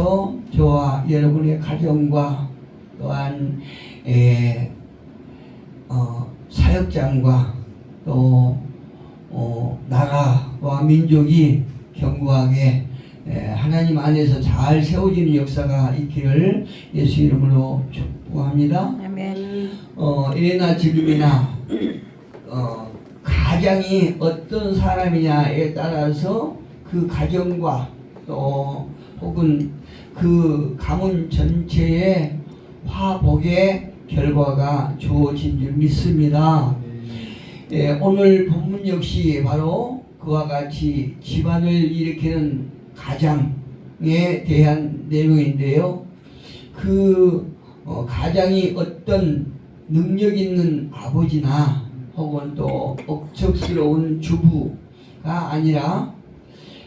통해서 저와 여러분의 가정과 또한 사역장과 또 나라와 민족이 견고하게 하나님 안에서 잘 세워지는 역사가 있기를 예수 이름으로 축복합니다. 아멘. 예나 지금이나 가장이 어떤 사람이냐에 따라서 그 가정과 또 혹은 그 가문 전체의 화복의 결과가 주어진 줄 믿습니다. 오늘 본문 역시 바로 그와 같이 집안을 일으키는 가장에 대한 내용인데요. 그 가장이 어떤 능력 있는 아버지나 혹은 또 억척스러운 주부가 아니라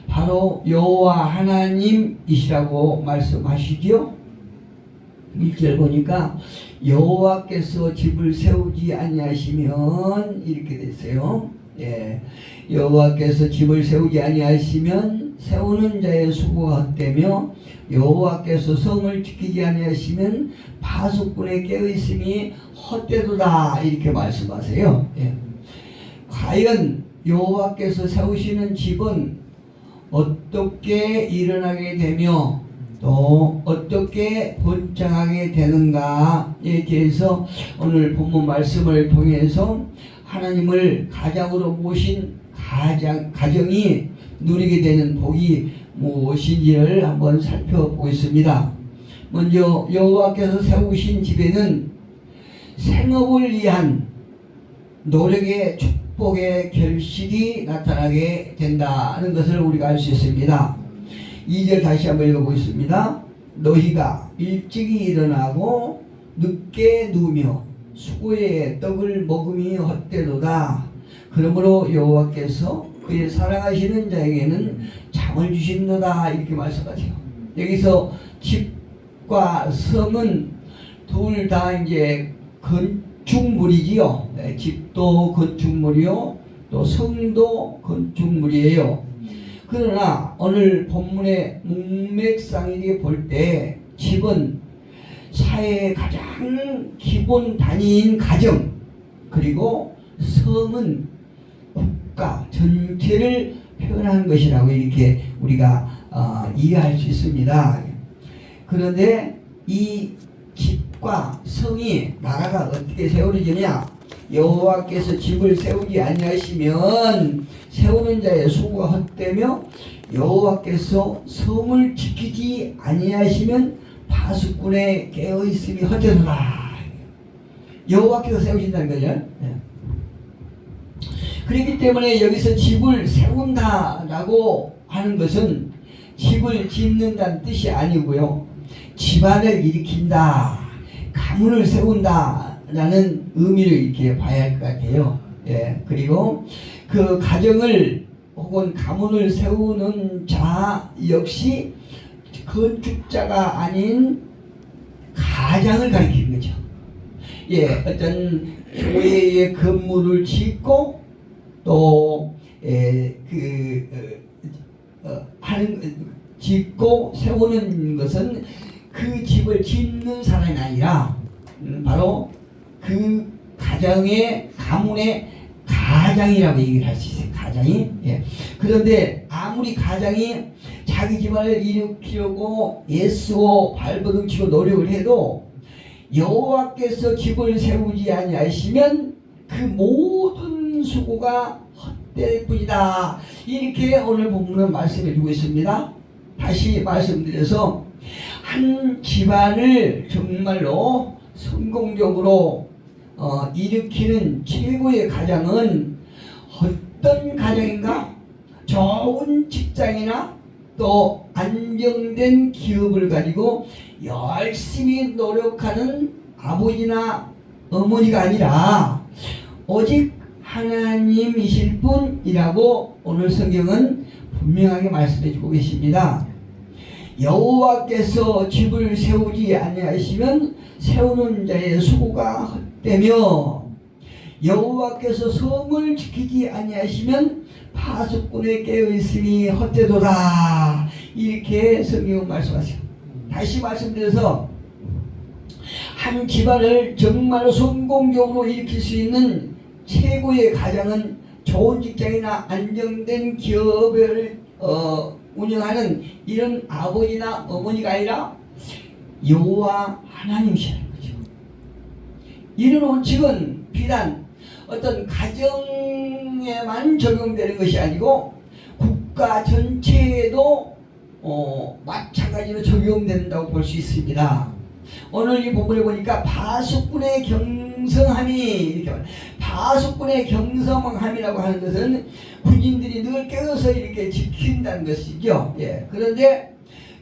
바로 여호와 하나님이시라고 말씀하시죠. 1절 보니까 여호와께서 집을 세우지 아니하시면 이렇게 됐어요. 여호와께서 집을 세우지 아니하시면 세우는 자의 수고가 헛되며 여호와께서 성을 지키지 아니하시면 파수꾼의 깨어있음이 헛되도다 이렇게 말씀하세요. 과연 여호와께서 세우시는 집은 어떻게 일어나게 되며 또 어떻게 번창하게 되는가에 대해서 오늘 본문 말씀을 통해서 하나님을 가장으로 모신 가정이 누리게 되는 복이 무엇인지를 한번 살펴보겠습니다. 먼저 여호와께서 세우신 집에는 생업을 위한 노력의 축복의 결실이 나타나게 된다는 것을 우리가 알 수 있습니다. 2절 다시 한번 읽어보겠습니다. 너희가 일찍이 일어나고 늦게 누우며 수고의 떡을 먹음이 헛되도다. 그러므로 여호와께서 그의 사랑하시는 자에게는 잠을 주신도다 이렇게 말씀하세요. 여기서 집과 성은 둘 다 이제 건축물이지요. 집도 건축물이요, 또 성도 건축물이에요. 그러나 오늘 본문의 문맥상에게 볼 때 집은 사회의 가장 기본 단위인 가정, 그리고 성은 국가 전체를 표현하는 것이라고 이렇게 우리가 이해할 수 있습니다. 그런데 이 집과 성이 나라가 어떻게 세워지느냐? 여호와께서 집을 세우지 아니하시면 세우는 자의 수고가 헛되며 여호와께서 성을 지키지 아니하시면 파수꾼의 깨어있음이 헛되도다. 여호와께서 세우신다는 거죠. 그렇기 때문에 여기서 집을 세운다라고 하는 것은 집을 짓는다는 뜻이 아니고요, 집안을 일으킨다, 가문을 세운다라는 의미를 이렇게 봐야 할 것 같아요. 그리고 그 가정을 혹은 가문을 세우는 자 역시 건축자가 아닌 가장을 가리키는 거죠. 어떤 교회의 건물을 짓고 또 짓고 세우는 것은 그 집을 짓는 사람이 아니라 바로 그 가정의 가문의 가장이라고 얘기를 할 수 있어요. 가장이. 그런데 아무리 가장이 자기 집안을 일으키려고 애쓰고 발버둥치고 노력을 해도 여호와께서 집을 세우지 아니하시면 그 모든 수고가 헛될 뿐이다. 이렇게 오늘 본문은 말씀해 주고 있습니다. 다시 말씀드려서 한 집안을 정말로 성공적으로 일으키는 최고의 가장은 어떤 가정인가? 좋은 직장이나 또 안정된 기업을 가지고 열심히 노력하는 아버지나 어머니가 아니라 오직 하나님이실 뿐이라고 오늘 성경은 분명하게 말씀해 주고 계십니다. 여호와께서 집을 세우지 아니하시면 세우는 자의 수고가 헛되며 여호와께서 성을 지키지 아니하시면 파수꾼의 깨어있음이 헛되도다. 이렇게 성경은 말씀하세요. 다시 말씀드려서 한 집안을 정말 성공적으로 일으킬 수 있는 최고의 가장은 좋은 직장이나 안정된 기업을 운영하는 이런 아버지나 어머니가 아니라 여호와 하나님이시라는 거죠. 이런 원칙은 비단 어떤 가정에만 적용되는 것이 아니고 국가 전체에도 마찬가지로 적용된다고 볼 수 있습니다. 오늘 이 본문에 보니까 파수꾼의 경성함이 이렇게 말해요. 파수꾼의 경성함이라고 하는 것은 군인들이 늘 깨어서 이렇게 지킨다는 것이죠. 예. 그런데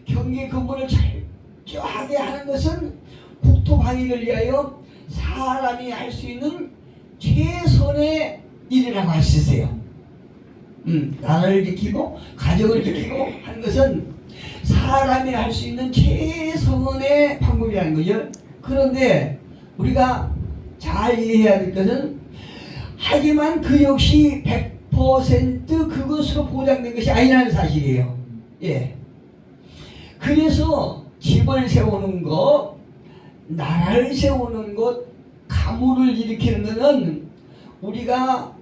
경계 근무를 철저하게 하는 것은 국토 방위를 위하여 사람이 할 수 있는 최선의 일이라고 할 수 있어요. 나라를 지키고 가정을 지키고 하는 것은 사람이 할 수 있는 최선의 방법이라는 거죠. 그런데 우리가 잘 이해해야 될 것은 하지만 그 역시 100% 그것으로 보장된 것이 아니라는 사실이에요. 예. 그래서 집을 세우는 것, 나라를 세우는 것, 가문을 일으키는 것은 우리가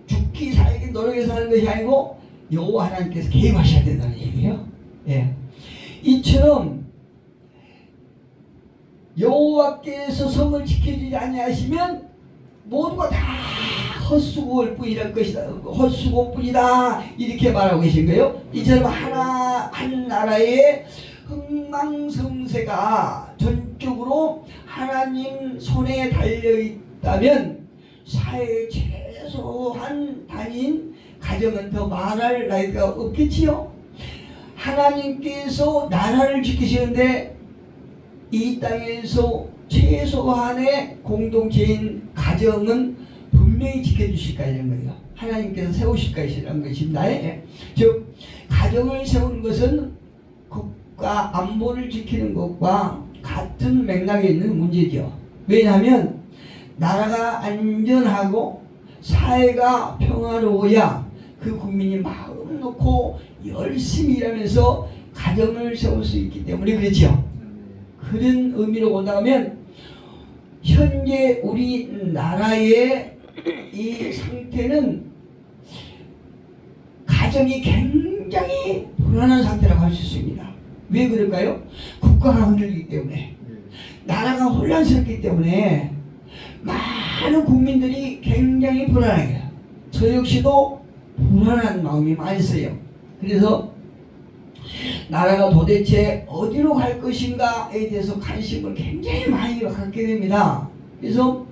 죽기 살기 노력해서 하는 것이 아니고 여호와 하나님께서 개입하셔야 된다는 얘기예요. 예. 이처럼 여호와께서 성을 지켜주지 아니하시면 모두가 다 헛수고일 뿐이라 것이다. 헛수고뿐이다. 이렇게 말하고 계신 거예요. 이처럼 한 나라의 흥망성쇠가 전적으로 하나님 손에 달려 있다면 사회의 최소한 단위인 가정은 더 말할 나위가 없겠지요. 하나님께서 나라를 지키시는데 이 땅에서 최소한의 공동체인 가정은 분명히 지켜주실 것이라는 거예요. 하나님께서 세우실 것이라는 것입니다. 즉 가정을 세우는 것은 국가 안보를 지키는 것과 같은 맥락에 있는 문제죠. 왜냐하면 나라가 안전하고 사회가 평화로워야 그 국민이 마음 놓고 열심히 일하면서 가정을 세울 수 있기 때문에 그렇죠. 그런 의미로 본다면 현재 우리나라의 이 상태는 가정이 굉장히 불안한 상태라고 할 수 있습니다. 왜 그럴까요? 국가가 흔들리기 때문에, 나라가 혼란스럽기 때문에 많은 국민들이 굉장히 불안해요. 저 역시도 불안한 마음이 많이 있어요. 그래서 나라가 도대체 어디로 갈 것인가에 대해서 관심을 굉장히 많이 갖게 됩니다. 그래서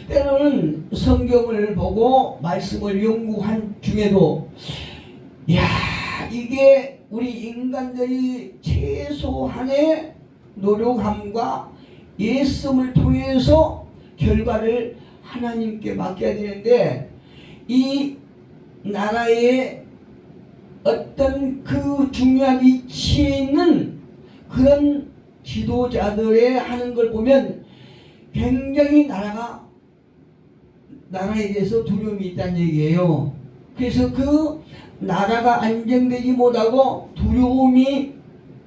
때로는 성경을 보고 말씀을 연구한 중에도 이게 우리 인간들이 최소한의 노력함과 예씀을 통해서 결과를 하나님께 맡겨야 되는데 이 나라의 어떤 그 중요한 위치에 있는 그런 지도자들의 하는 걸 보면 굉장히 나라에 대해서 두려움이 있다는 얘기예요. 그래서 그 나라가 안정되지 못하고 두려움이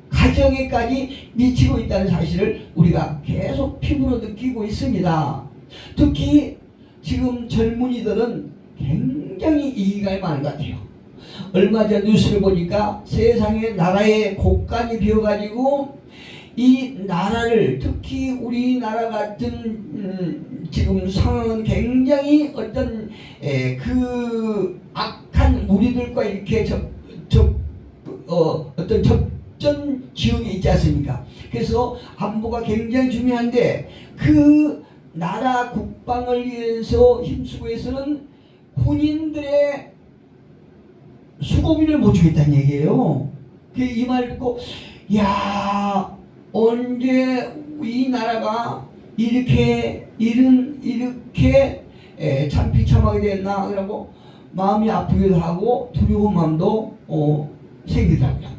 가정에까지 미치고 있다는 사실을 우리가 계속 피부로 느끼고 있습니다. 특히 지금 젊은이들은 굉장히 이해가 많은 것 같아요. 얼마 전 뉴스를 보니까 세상에 나라의 곳간이 비어가지고 이 나라를, 특히 우리나라 같은 지금 상황은 굉장히 어떤 그 악한 무리들과 이렇게 어떤 접전 지역에 있지 않습니까? 그래서 안보가 굉장히 중요한데 그 나라 국방을 위해서 힘쓰고 있어서는 군인들의 수고비를 못 주겠다는 얘기예요. 이 말 듣고 언제 이 나라가 이렇게 참 비참하게 됐나 그러고 마음이 아프기도 하고 두려운 마음도 생기더라고요.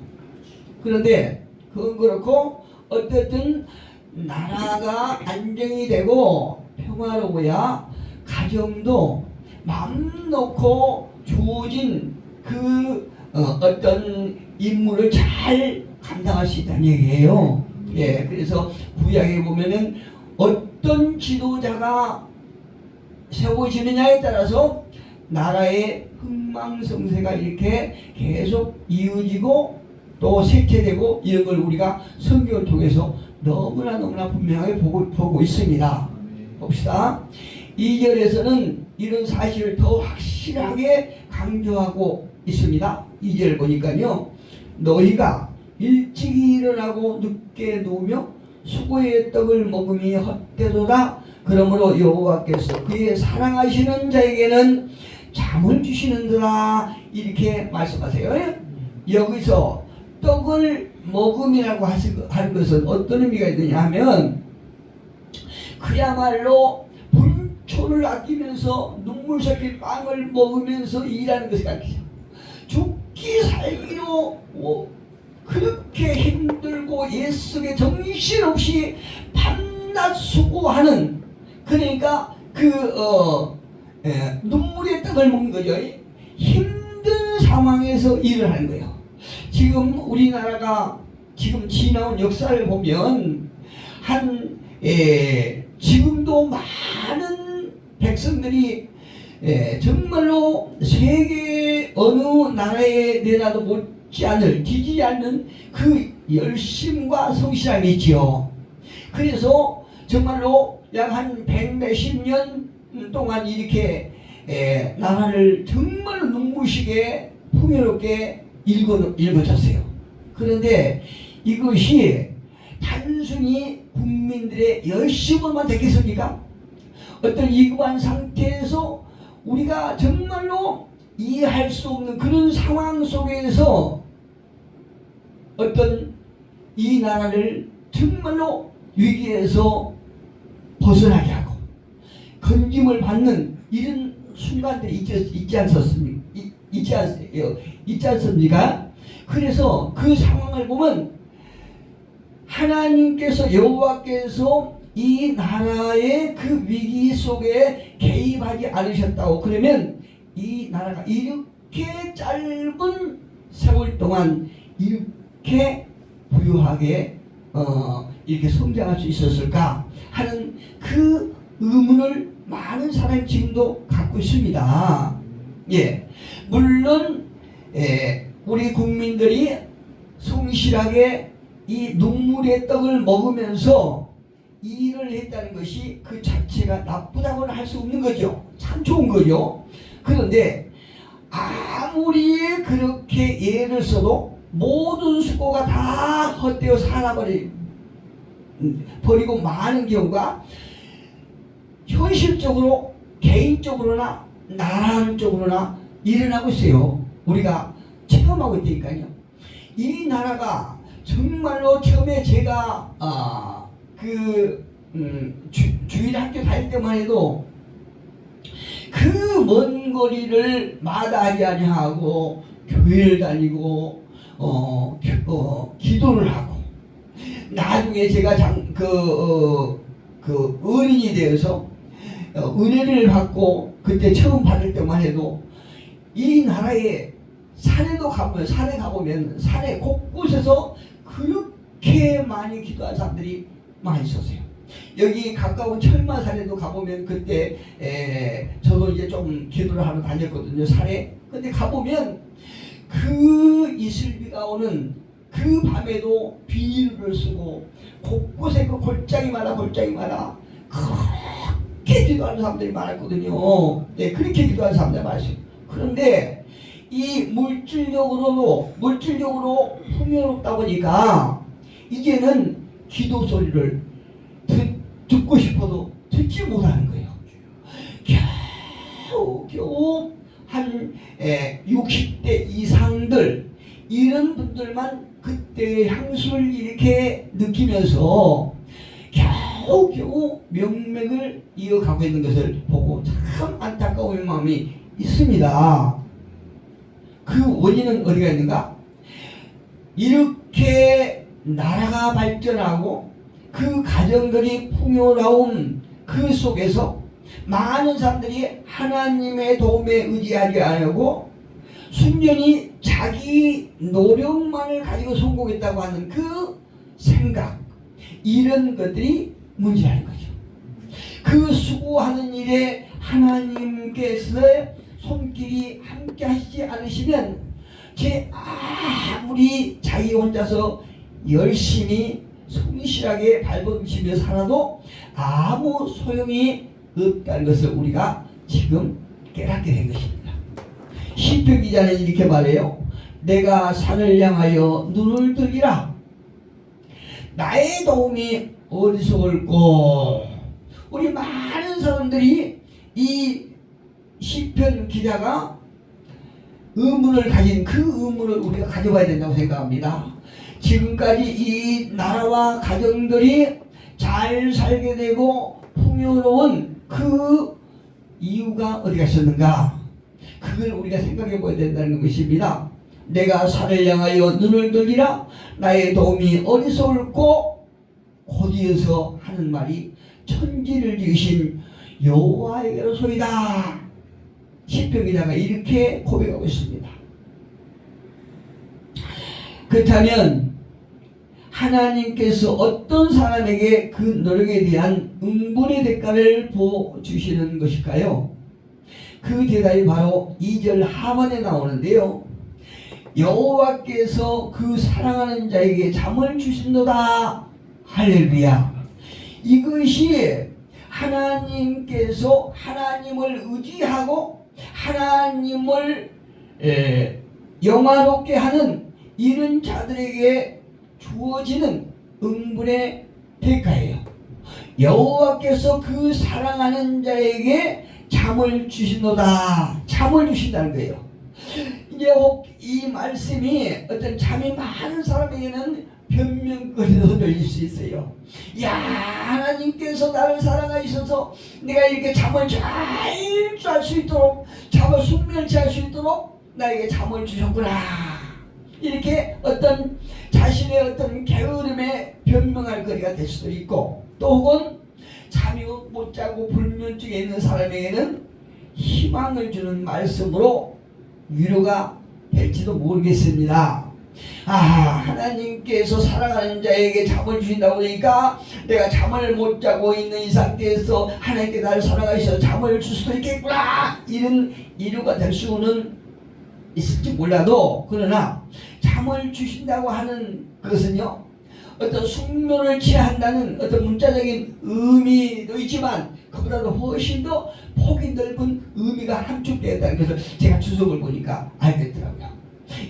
그런데 그건 그렇고 어쨌든 나라가 안정이 되고 평화로워야 가정도 마음 놓고 주어진 그 어떤 임무를 잘 감당할 수 있다는 얘기예요. 예, 그래서 구약에 보면은 어떤 지도자가 세워지느냐에 따라서 나라의 흥망성쇠가 이렇게 계속 이어지고 또 쇠퇴되고 이런 걸 우리가 성경을 통해서 너무나 분명하게 보고 있습니다. 봅시다. 2절에서는 이런 사실을 더 확실하게 강조하고 있습니다. 2절 보니까요. 너희가 일찍이 일어나고 늦게 누우며 수고의 떡을 먹음이 헛되도다. 그러므로 여호와께서 그의 사랑하시는 자에게는 잠을 주시는도다. 이렇게 말씀하세요. 여기서 떡을 먹음이라고 하는 것은 어떤 의미가 있느냐 하면 그야말로 분초를 아끼면서 눈물 섞인 빵을 먹으면서 일하는 것을 가르치죠. 죽기 살기로 그렇게 힘들고 옛 속에 정신없이 밤낮 수고하는, 그러니까 눈물의 떡을 먹는 거죠. 힘든 상황에서 일을 하는 거예요. 지금 우리나라가 지금 지나온 역사를 보면 지금도 많은 백성들이 정말로 세계 어느 나라에 내놔도 못지않을 지지 않는 그 열심과 성실함이 있지요. 그래서 정말로 약 한 100몇십 년 동안 이렇게 나라를 정말로 눈부시게 풍요롭게 일궈졌어요. 그런데 이것이 단순히 국민들의 열심으로만 되겠습니까? 어떤 위급한 상태에서 우리가 정말로 이해할 수 없는 그런 상황 속에서 어떤 이 나라를 정말로 위기에서 벗어나게 하고 건짐을 받는 이런 순간들이 있지 않습니까? 그래서 그 상황을 보면 하나님께서 여호와께서 이 나라의 그 위기 속에 개입하지 않으셨다고 그러면 이 나라가 이렇게 짧은 세월 동안 이렇게 부유하게 이렇게 성장할 수 있었을까 하는 그 의문을 많은 사람이 지금도 갖고 있습니다. 예, 물론 우리 국민들이 성실하게 이 눈물의 떡을 먹으면서 일을 했다는 것이 그 자체가 나쁘다고는 할 수 없는 거죠. 참 좋은 거죠. 그런데 아무리 그렇게 예를 써도 모든 수고가 다 헛되어 버리고 많은 경우가 현실적으로 개인적으로나 나라적으로나 일어나고 있어요. 우리가 체험하고 있다니까요. 이 나라가 정말로 처음에 제가 주일 학교 다닐 때만 해도 그 먼 거리를 마다하지 아니하고 교회를 다니고 기도를 하고 나중에 제가 어린이 되어서 은혜를 받고 그때 처음 받을 때만 해도 이 나라에 산에 가보면 산에 곳곳에서 그렇게 많이 기도한 사람들이 많이 있었어요. 여기 가까운 철마산에도 가보면 그때 저도 이제 좀 기도를 하러 다녔거든요. 산에. 근데 가보면 그 이슬비가 오는 그 밤에도 비닐을 쓰고 곳곳에 그 골짜기마다 그렇게 기도하는 사람들이 많았거든요. 네, 그렇게 기도하는 사람들이 많았어요. 그런데 이 물질적으로 풍요롭다 보니까 이제는 기도 소리를 듣고 싶어도 듣지 못하는 거예요. 겨우 한 60대 이상들 이런 분들만 그때의 향수를 이렇게 느끼면서 겨우 명맥을 이어가고 있는 것을 보고 참 안타까운 마음이 있습니다. 그 원인은 어디가 있는가? 이렇게 나라가 발전하고 그 가정들이 풍요로운 그 속에서 많은 사람들이 하나님의 도움에 의지하지 않고 순전히 자기 노력만을 가지고 성공했다고 하는 그 생각, 이런 것들이 문제라는 거죠. 그 수고하는 일에 하나님께서 손길이 함께 하시지 않으시면 제 아무리 자기 혼자서 열심히 성실하게 발버둥치며 살아도 아무 소용이 없다는 것을 우리가 지금 깨닫게 된 것입니다. 시편 기자는 이렇게 말해요. 내가 산을 향하여 눈을 들리라. 나의 도움이 어디서 올꼬. 우리 많은 사람들이 이 시편 기자가 의문을 가진 그 의문을 우리가 가져봐야 된다고 생각합니다. 지금까지 이 나라와 가정들이 잘 살게 되고 풍요로운 그 이유가 어디 갔었는가? 그걸 우리가 생각해 봐야 된다는 것입니다. 내가 산을 향하여 눈을 들리라. 나의 도움이 어디서 올꼬? 곧이어서 하는 말이 천지를 지으신 여호와에게로소이다. 시편 기자가 이렇게 고백하고 있습니다. 그렇다면 하나님께서 어떤 사람에게 그 노력에 대한 응분의 대가를 보여주시는 것일까요? 그 대답이 바로 2절 하반에 나오는데요. 여호와께서 그 사랑하는 자에게 잠을 주신도다. 할렐루야. 이것이 하나님께서 하나님을 의지하고 하나님을 영화롭게 하는 이런 자들에게 주어지는 응분의 대가예요. 여호와께서 그 사랑하는 자에게 잠을 주신도다. 잠을 주신다는 거예요. 이제 혹 이 말씀이 어떤 잠이 많은 사람에게는 변명거리로 들릴 수 있어요. 야, 하나님께서 나를 사랑하셔서 내가 이렇게 잠을 잘 잘 수 있도록, 잠을 숙면을 취할 수 있도록 나에게 잠을 주셨구나. 이렇게 어떤 자신의 어떤 게으름에 변명할 거리가 될 수도 있고, 또 혹은 잠이 못 자고 불면증에 있는 사람에게는 희망을 주는 말씀으로 위로가 될지도 모르겠습니다. 하나님께서 사랑하는 자에게 잠을 주신다고 하니까 내가 잠을 못 자고 있는 이 상태에서 하나님께 나를 사랑하셔서 잠을 줄 수도 있겠구나. 이런 이유가 될 수는 있을지 몰라도, 그러나 잠을 주신다고 하는 것은요, 어떤 숙면을 취한다는 어떤 문자적인 의미도 있지만 그보다도 훨씬 더 폭이 넓은 의미가 함축되어 있다는 것을 제가 주석을 보니까 알겠더라고요.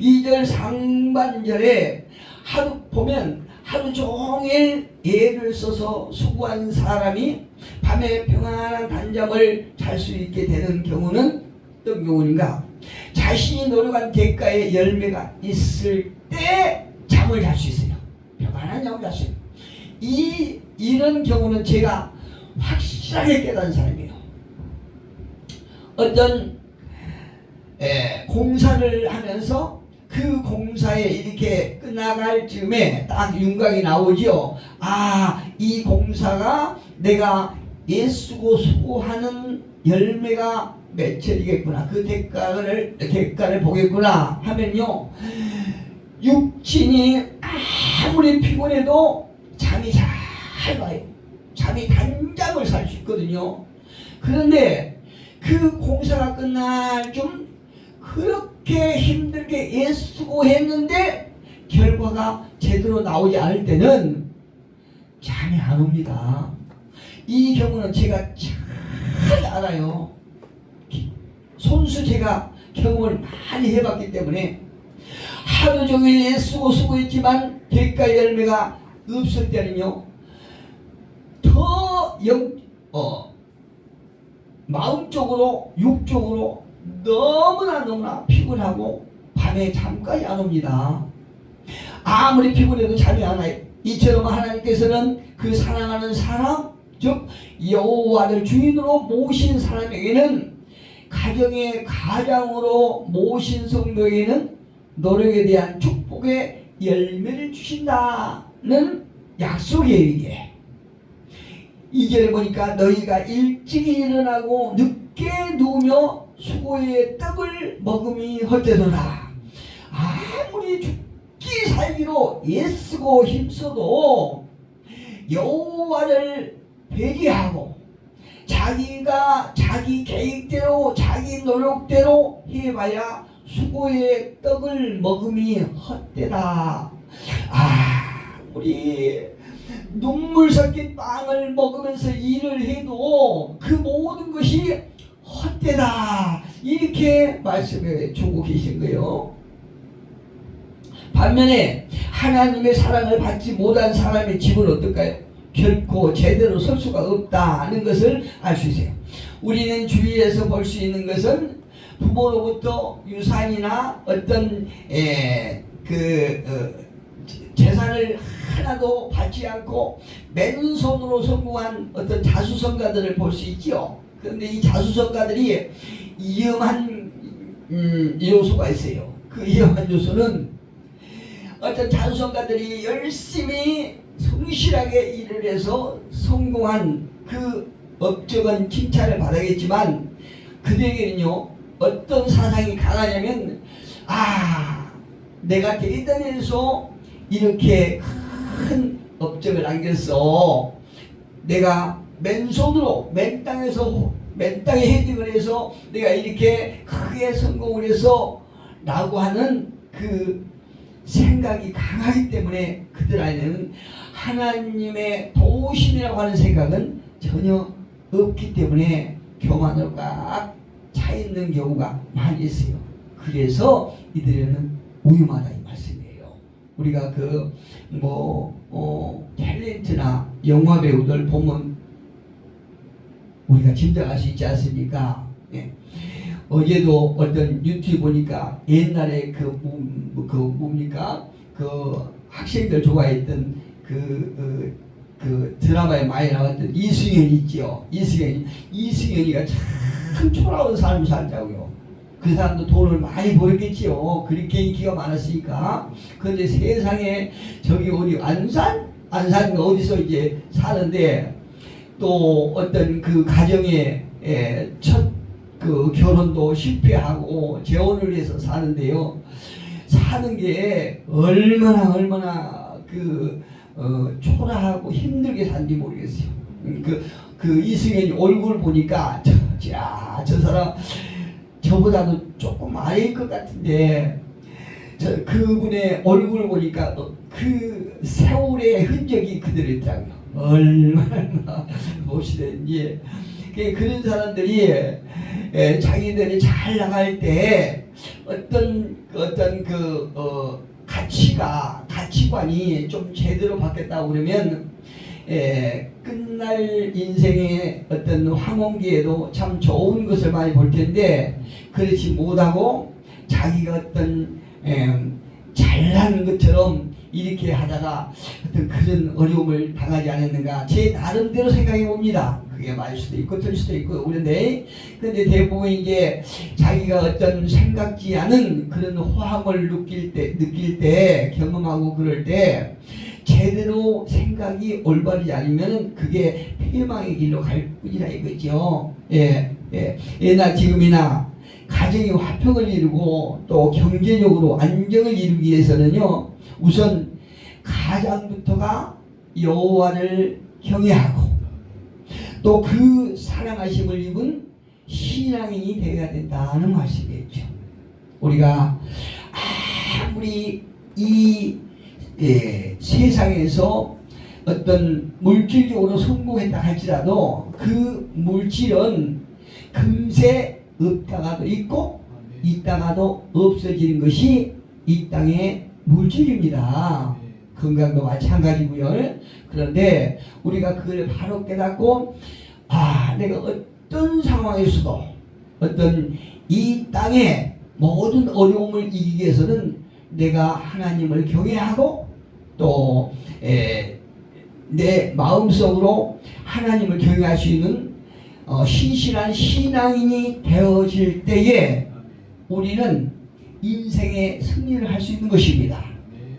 2절 상반절에 하루 보면 하루 종일 애를 써서 수고한 사람이 밤에 평안한 단잠을 잘 수 있게 되는 경우는 어떤 경우인가? 자신이 노력한 대가의 열매가 있을 때 잠을 잘 수 있어요. 평안한 잠을 잘 수 있어요. 이런 경우는 제가 확실하게 깨달은 사람이에요. 어떤 공사를 하면서 그 공사에 이렇게 끝나갈 즈음에 딱 윤곽이 나오죠. 이 공사가 내가 애쓰고 수고하는 열매가 맺혀지겠구나. 그 대가를 보겠구나 하면요, 육신이 아무리 피곤해도 잠이 잘 와요. 잠이 단잠을 잘 수 있거든요. 그런데 그 공사가 끝날 좀 그렇게 힘들게 애쓰고 했는데 결과가 제대로 나오지 않을 때는 잠이 안 옵니다. 이 경우는 제가 잘 알아요. 손수 제가 경험을 많이 해봤기 때문에 하루 종일 애쓰고 수고했지만 대가 열매가 없을 때는요, 더 마음적으로 육적으로 너무나 피곤하고 밤에 잠까지 안 옵니다. 아무리 피곤해도 잠이 안 와요. 이처럼 하나님께서는 그 사랑하는 사람, 즉 여호와를 주인으로 모신 사람에게는, 가정의 가장으로 모신 성도에게는 노력에 대한 축복의 열매를 주신다는 약속이에요. 이게 2절에 보니까 너희가 일찍 일어나고 늦게 누우며 수고의 떡을 먹음이 헛되도다. 아무리 죽기 살기로 애쓰고 힘써도 여호와를 배제하고 자기가 자기 계획대로 자기 노력대로 해봐야 수고의 떡을 먹음이 헛되다. 우리 눈물 섞인 빵을 먹으면서 일을 해도 그 모든 것이 헛되다. 이렇게 말씀해 주고 계신 거예요. 반면에 하나님의 사랑을 받지 못한 사람의 집은 어떨까요? 결코 제대로 설 수가 없다는 것을 알 수 있어요. 우리는 주위에서 볼 수 있는 것은 부모로부터 유산이나 어떤 재산을 하나도 받지 않고 맨손으로 성공한 어떤 자수성가들을 볼 수 있죠. 그런데 이 자수성가들이 위험한 요소가 있어요. 그 위험한 요소는 어떤 자수성가들이 열심히 성실하게 일을 해서 성공한 그 업적은 칭찬을 받아야겠지만 그들에게는요 어떤 사상이 강하냐면 내가 대단해서 이렇게 큰 업적을 남겼어. 내가 맨손으로 맨 땅에 헤딩을 해서 내가 이렇게 크게 성공을 해서 라고 하는 그 생각이 강하기 때문에 그들 안에는 하나님의 도우심이라고 하는 생각은 전혀 없기 때문에 교만으로 꽉 차 있는 경우가 많이 있어요. 그래서 이들에는 위험하다 이 말씀이에요. 우리가 탤런트나 영화 배우들 보면 우리가 짐작할 수 있지 않습니까? 예. 어제도 어떤 유튜브 보니까 옛날에 그 학생들 좋아했던 그 드라마에 많이 나왔던 이승현 있죠. 이승현이가 참 초라한 삶을 살자고요. 그 사람도 돈을 많이 벌었겠지요. 그렇게 인기가 많았으니까. 그런데 세상에 저기 어디 안산인가 어디서 이제 사는데 또 어떤 그 가정에 첫 그 결혼도 실패하고 재혼을 해서 사는데요. 사는 게 얼마나 초라하고 힘들게 산지 모르겠어요. 그 이승현이 얼굴 보니까 저 사람 저보다도 조금 아래일 것 같은데 그분의 얼굴을 보니까 그 세월의 흔적이 그대로 있더라고요. 얼마나 멋있는지. 그런 사람들이 자기들이 잘 나갈 때 어떤 가치관이 좀 제대로 바뀌었다고 그러면 끝날 인생의 어떤 황혼기에도 참 좋은 것을 많이 볼 텐데 그렇지 못하고 자기가 어떤 잘난 것처럼 이렇게 하다가 어떤 그런 어려움을 당하지 않았는가 제 나름대로 생각해 봅니다. 그게 맞을 수도 있고 틀릴 수도 있고 그런데 대부분 이제 자기가 어떤 생각지 않은 그런 호함을 느낄 때 경험하고 그럴 때 제대로 생각이 올바르지 않으면 그게 패망의 길로 갈 뿐이라 이거죠. 예나 지금이나 가정이 화평을 이루고 또 경제적으로 안정을 이루기 위해서는요 우선 가장부터가 여호와를 경외하고 또 그 사랑하심을 입은 신앙인이 되어야 된다는 말씀이었죠. 우리가 아무리 이 세상에서 어떤 물질적으로 성공했다 할지라도 그 물질은 금세 없다가도 있고 있다가도 없어지는 것이 이 땅의 물질입니다. 건강도 마찬가지고요. 그런데 우리가 그걸 바로 깨닫고 내가 어떤 상황에서도 어떤 이 땅의 모든 어려움을 이기기 위해서는 내가 하나님을 경외하고 또 내 마음속으로 하나님을 경외할 수 있는 신실한 신앙인이 되어질 때에 우리는 인생의 승리를 할 수 있는 것입니다.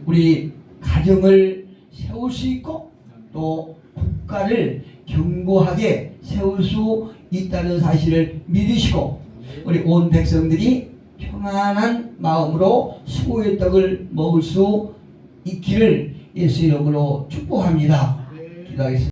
우리 가정을 세울 수 있고 또 국가를 견고하게 세울 수 있다는 사실을 믿으시고 우리 온 백성들이 평안한 마음으로 수고의 떡을 먹을 수 있기를 예수 이름으로 축복합니다. 기도하겠습니다.